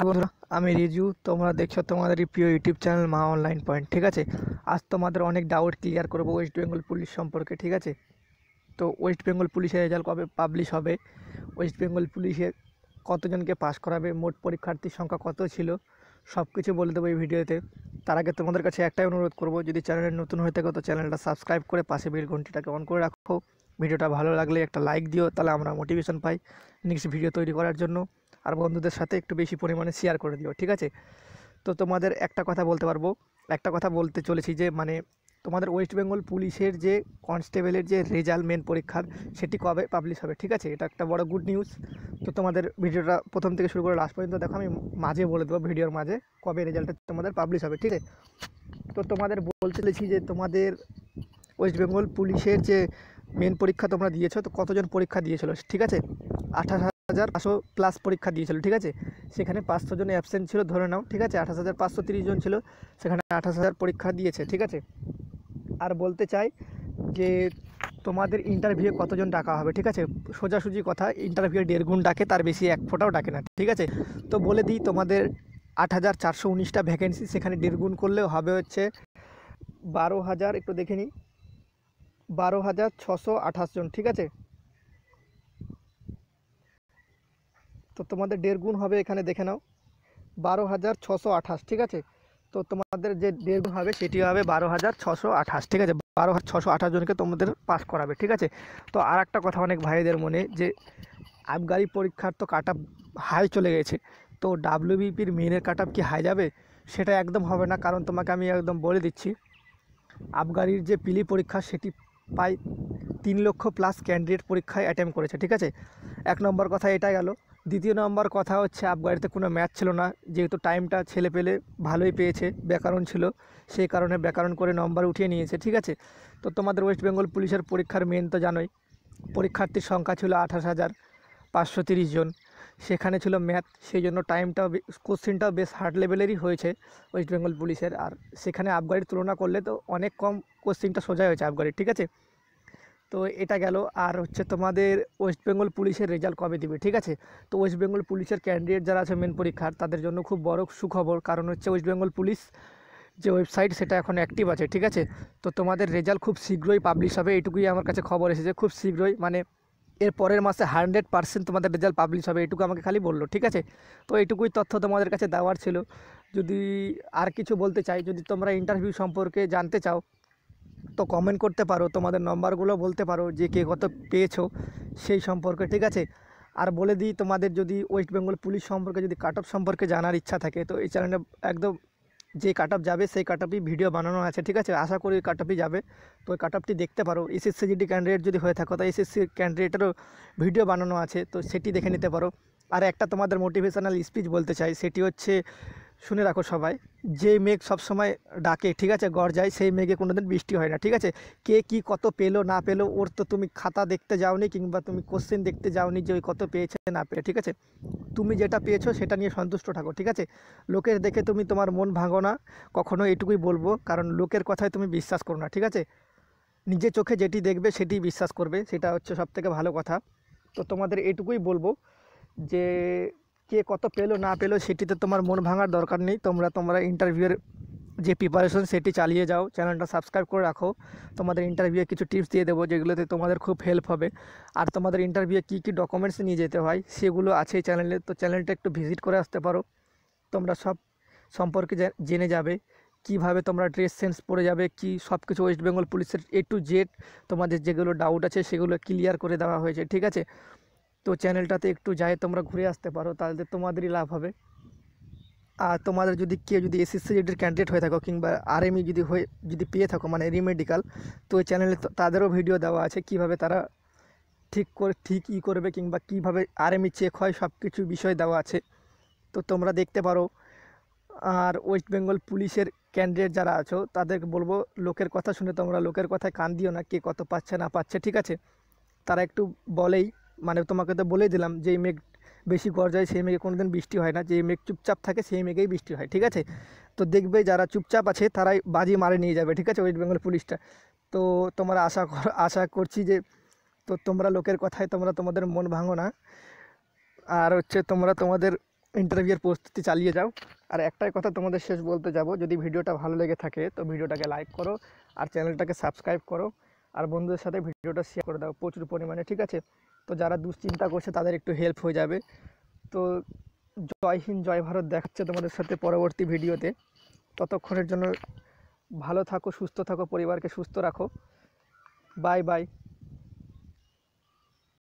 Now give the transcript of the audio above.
হ্যাঁ বন্ধুরা, আমি রিজু। তোমরা দেখছো তোমাদেরই প্রিয় ইউটিউব চ্যানেল মা অনলাইন পয়েন্ট। ঠিক আছে, আজ তোমাদের অনেক ডাউট ক্লিয়ার করবো ওয়েস্ট বেঙ্গল পুলিশ সম্পর্কে। ঠিক আছে, তো ওয়েস্ট বেঙ্গল পুলিশের রেজাল্ট কবে পাবলিশ হবে, ওয়েস্ট বেঙ্গল পুলিশে কতজনকে পাস করাবে, মোট পরীক্ষার্থীর সংখ্যা কত ছিল, সব কিছু বলে দেবো এই ভিডিওতে। তার আগে তোমাদের কাছে একটাই অনুরোধ করবো, যদি চ্যানেলে নতুন হয়ে থাকো তো চ্যানেলটা সাবস্ক্রাইব করে পাশে বেল ঘন্টিটাকে অন করে রাখো। ভিডিওটা ভালো লাগলে একটা লাইক দিও, তাহলে আমরা মোটিভেশন পাই নেক্সট ভিডিও তৈরি করার জন্য। আর বন্ধুদের সাথে একটু বেশি পরিমাণে শেয়ার করে দিও। ঠিক আছে, তো তোমাদের একটা কথা বলতে চলেছি যে তোমাদের ওয়েস্ট বেঙ্গল পুলিশের যে কনস্টেবলের যে রেজাল্ট মেন পরীক্ষার, সেটি কবে পাবলিশ হবে। ঠিক আছে, এটা একটা বড় গুড নিউজ। তো তোমাদের ভিডিওটা প্রথম থেকে শুরু করে লাস্ট পর্যন্ত দেখো, আমি মাঝে বলে দেবো ভিডিওর মাঝে কবে রেজাল্টটা তোমাদের পাবলিশ হবে। ঠিক আছে, তো তোমাদের বলতে চলেছি যে তোমাদের ওয়েস্ট বেঙ্গল পুলিশের যে মেন পরীক্ষা তোমরা দিয়েছো, তো কতজন পরীক্ষা দিয়েছিল। ঠিক আছে, 28,500+ পরীক্ষা দিয়েছিল। ঠিক আছে, সেখানে 500 জন অ্যাবসেন্ট ছিল ধরে নাও। ঠিক আছে, 28,530 জন ছিল, সেখানে 28,000 পরীক্ষা দিয়েছে। ঠিক আছে, আর বলতে চাই যে তোমাদের ইন্টারভিউ কতজন ডাকা হবে। ঠিক আছে, সোজাসুজি কথা, ইন্টারভিউ 1.5 গুণ ডাকে, তার বেশি এক ফোঁটাও ডাকে না। ঠিক আছে, তো বলে দিই, তোমাদের 8,419টা ভ্যাকেন্সি, সেখানে 1.5 গুণ করলেও হবে হচ্ছে 12,000, একটু দেখে নিই, 12,628 জন। ঠিক আছে, তো তোমাদের 1.5 গুণ হবে, এখানে দেখে নাও 12,628। ঠিক আছে, তো তোমাদের যে 1.5 গুণ হবে সেটি হবে 12,628। ঠিক আছে, 12,628 জনকে তোমাদের পাস করাবে। ঠিক আছে, তো আর একটা কথা অনেক ভাইদের মনে, যে আবগারি পরীক্ষার তো কাট আপ হাই চলে গেছে, তো ডাব্লিউবিপির মেনের কাট আপ কি হাই যাবে? সেটা একদম হবে না, কারণ তোমাকে আমি একদম বলে দিচ্ছি, আবগারির যে পিলি পরীক্ষা সেটি প্রায় 3 লক্ষ প্লাস ক্যান্ডিডেট পরীক্ষায় অ্যাটেম্প করেছে। ঠিক আছে, এক নম্বর কথা এটা গেল। দ্বিতীয় নম্বর কথা হচ্ছে, আবগারিতে কোনো ম্যাথ ছিল না, যেহেতু টাইমটা ছেলে পেলে ভালোই পেয়েছে, ব্যাকরণ ছিল, সেই কারণে ব্যাকরণ করে নম্বর উঠিয়ে নিয়েছে। ঠিক আছে, তো তোমাদের ওয়েস্ট বেঙ্গল পুলিশের পরীক্ষার মেন তো জানোই, পরীক্ষার্থীর সংখ্যা ছিল 28,530 জন, সেখানে ছিল ম্যাথ, সেই জন্য টাইমটাও কোশ্চেনটাও বেশ হার্ড লেভেলেরই হয়েছে ওয়েস্ট বেঙ্গল পুলিশের। আর সেখানে আবগারির তুলনা করলে তো অনেক কম, কোশ্চেনটা সোজা হয়েছে আবগারির। ঠিক আছে, তো এটা গেল। আর হচ্ছে তোমাদের ওয়েস্ট বেঙ্গল পুলিশের রেজাল্ট কবে দিবে। ঠিক আছে, তো ওয়েস্ট বেঙ্গল পুলিশের ক্যান্ডিডেট যারা আছে মেন পরীক্ষার, তাদের জন্য খুব বড় সুখবর, কারণ হচ্ছে ওয়েস্ট বেঙ্গল পুলিশ যে ওয়েবসাইট সেটা এখন অ্যাক্টিভ আছে। ঠিক আছে, তো তোমাদের রেজাল্ট খুব শীঘ্রই পাবলিশ হবে, এটুকুই আমার কাছে খবর এসেছে, খুব শীঘ্রই, এর পরের মাসে 100% তোমাদের রেজাল্ট পাবলিশ হবে, এটুকু আমাকে খালি বললো। ঠিক আছে, তো এইটুকুই তথ্য তোমাদের কাছে দেওয়ার ছিল। যদি আর কিছু বলতে চাই, যদি তোমরা ইন্টারভিউ সম্পর্কে জানতে চাও তো কমেন্ট করতে পারো, তোমাদের নম্বরগুলো বলতে পারো যে কে কত পেয়েছো সেই সম্পর্কে। ঠিক আছে, আর বলে দিই, তোমাদের যদি ওয়েস্ট বেঙ্গল পুলিশ সম্পর্কে যদি কাট অফ সম্পর্কে জানার ইচ্ছা থাকে, তো এই চ্যানেলে একদম যে কাট অফ যাবে সেই কাট অফই ভিডিও বানানো আছে। ঠিক আছে, আশা করি কাট অফই যাবে, তো ওই কাট অফটি দেখতে পারো। এসএসসি জিডি ক্যান্ডিডেট যদি হয়ে থাকো, তো এসএসসি ক্যান্ডিডেটেরও ভিডিও বানানো আছে, তো সেটি দেখে নিতে পারো। আর একটা তোমাদের মোটিভেশনাল স্পিচ বলতে চাই, সেটি হচ্ছে, শুনে রাখো সবাই, যে মেঘ সবসময় ডাকে, ঠিক আছে, গর্জায়, সেই মেঘে কোনোদিন বৃষ্টি হয় না। ঠিক আছে, কে কি কত পেলো না পেলো, ওর তো তুমি খাতা দেখতে যাওনি, কিংবা তুমি কোশ্চেন দেখতে যাওনি যে ওই কত পেয়েছে না পেয়ে। ঠিক আছে, তুমি যেটা পেয়েছো সেটা নিয়ে সন্তুষ্ট থাকো। ঠিক আছে, লোকের দেখে তুমি তোমার মন ভাঙো না কখনো, এটুকুই বলবো, কারণ লোকের কথায় তুমি বিশ্বাস করো না। ঠিক আছে, নিজের চোখে যেটি দেখবে সেটি বিশ্বাস করবে, সেটা হচ্ছে সবথেকে ভালো কথা। তো তোমাদের এটুকুই বলবো যে কে কত পেলো না পেলো সেটিতে তোমার মন ভাঙার দরকার নেই, তোমরা ইন্টারভিউয়ের যে প্রিপারেশন সেটি চালিয়ে যাও, চ্যানেলটা সাবস্ক্রাইব করে রাখো। তোমাদের ইন্টারভিউয়ে কিছু টিপস দিয়ে দেবো, যেগুলোতে তোমাদের খুব হেল্প হবে। আর তোমাদের ইন্টারভিউয়ে কী কী ডকুমেন্টস নিয়ে যেতে হয় সেগুলো আছে এই চ্যানেলে, তো চ্যানেলটা একটু ভিজিট করে আসতে পারো, তোমরা সব সম্পর্কে জেনে যাবে, কিভাবে তোমরা ড্রেস সেন্স পরে যাবে, কি সব কিছু ওয়েস্ট বেঙ্গল পুলিশের A to Z তোমাদের যেগুলো ডাউট আছে সেগুলো ক্লিয়ার করে দেওয়া হয়েছে। ঠিক আছে, তো চ্যানেলটাতে একটু যাই তোমরা ঘুরে আসতে পারো, তাহলে তোমাদেরই লাভ হবে। আর তোমাদের যদি কেউ যদি এসএসসি জিডির ক্যান্ডিডেট হয়ে থাকো, কিংবা আরএমই যদি পেয়ে থাকো, রিমেডিকাল, তো ওই চ্যানেলে তাদেরও ভিডিও দেওয়া আছে, কিভাবে তারা ঠিক করবে, কিংবা কিভাবে আরএমই চেক হয়, সব কিছু বিষয় দেওয়া আছে, তো তোমরা দেখতে পারো। আর ওয়েস্ট বেঙ্গল পুলিশের ক্যান্ডিডেট যারা আছো, তাদেরকে বলবো, লোকের কথা শুনে তোমরা লোকের কথায় কান দিও না, কে কত পাচ্ছে না পাচ্ছে। ঠিক আছে, তারা একটু বলেই, তোমাকে তো বলেই দিলাম, যেই মেঘ বেশি গর্জায় সেই মেঘে কোনোদিন বৃষ্টি হয় না, যেই মেঘ চুপচাপ থাকে সেই মেঘেই বৃষ্টি হয়। ঠিক আছে, তো দেখবে যারা চুপচাপ আছে তারাই বাজি মারে নিয়ে যাবে। ঠিক আছে, ওয়েস্ট বেঙ্গল পুলিশটা, তো তোমরা আশা করছি যে, তো তোমরা লোকের কথায় তোমরা তোমাদের মন ভাঙো না। আর হচ্ছে তোমরা তোমাদের ইন্টারভিউয়ের প্রস্তুতি চালিয়ে যাও। আর একটাই কথা তোমাদের শেষ বলতে যাব, যদি ভিডিওটা ভালো লেগে থাকে তো ভিডিওটাকে লাইক করো আর চ্যানেলটাকে সাবস্ক্রাইব করো আর বন্ধুদের সাথে ভিডিওটা শেয়ার করে দাও প্রচুর পরিমাণে, ঠিক আছে? তো যারা দুশ্চিন্তা করছে তাদের একটু হেল্প হয়ে যাবে। তো জয় হিন্দ, জয় ভারত, দেখাচ্ছে তোমাদের সাথে পরবর্তী ভিডিওতে। ততক্ষণের জন্য ভালো থাকো, সুস্থ থাকো, পরিবারকে সুস্থ রাখো। Bye bye.